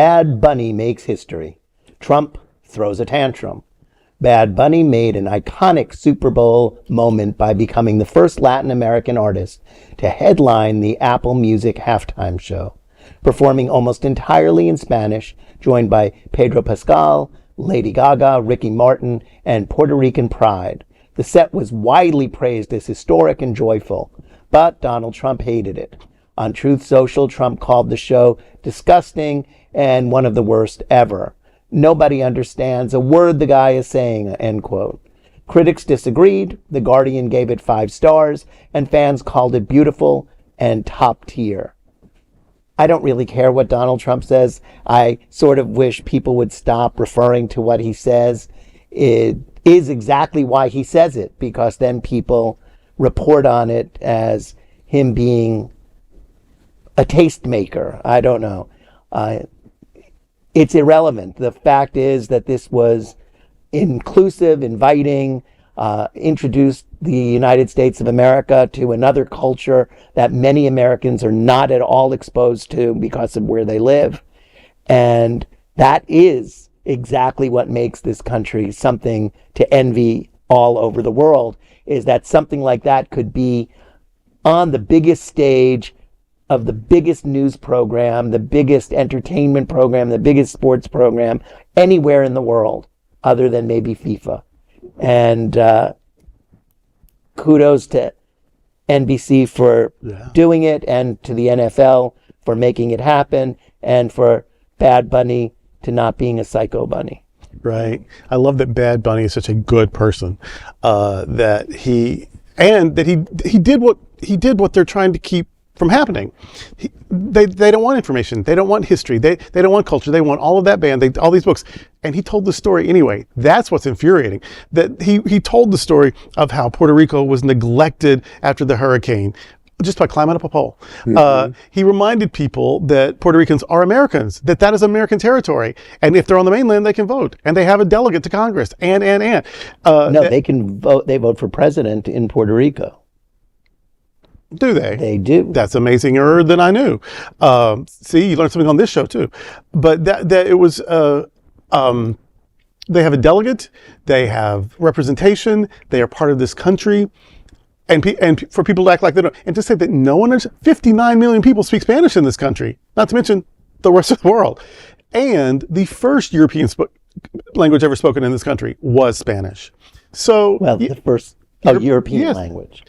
Bad Bunny makes history. Trump throws a tantrum. Bad Bunny made an iconic Super Bowl moment by becoming the first Latin American artist to headline the Apple Music halftime show, performing almost entirely in Spanish, joined by Pedro Pascal, Lady Gaga, Ricky Martin, and Puerto Rican pride. The set was widely praised as historic and joyful, but Donald Trump hated it. On Truth Social, Trump called the show disgusting and one of the worst ever. Nobody understands a word the guy is saying, end quote. Critics disagreed. The Guardian gave it 5 stars, and fans called it beautiful and top tier. I don't really care what Donald Trump says. I sort of wish people would stop referring to what he says. It is exactly why he says it, because then people report on it as him being a tastemaker. I don't know. It's irrelevant. The fact is that this was inclusive, inviting, introduced the United States of America to another culture that many Americans are not at all exposed to because of where they live. And that is exactly what makes this country something to envy all over the world, is that something like that could be on the biggest stage of the biggest news program, the biggest entertainment program, the biggest sports program anywhere in the world, other than maybe FIFA. And kudos to NBC for doing it, and to the NFL for making it happen, and for Bad Bunny to not being a psycho bunny. Right. I love that Bad Bunny is such a good person, that he did what they're trying to keep from happening. They don't want information. They don't want history. They don't want culture. They want all of that band, all these books. And he told the story anyway. That's what's infuriating. That he told the story of how Puerto Rico was neglected after the hurricane just by climbing up a pole. Mm-hmm. He reminded people that Puerto Ricans are Americans, that is American territory. And if they're on the mainland, they can vote. And they have a delegate to Congress. No, they can vote. They vote for president in Puerto Rico. Do they? They do. That's amazinger than I knew. See, you learned something on this show too. But that it was, they have a delegate, they have representation, they are part of this country. And for people to act like they don't, and to say that no one, 59 million people speak Spanish in this country, not to mention the rest of the world. And the first European language ever spoken in this country was Spanish. So, well, the first European language.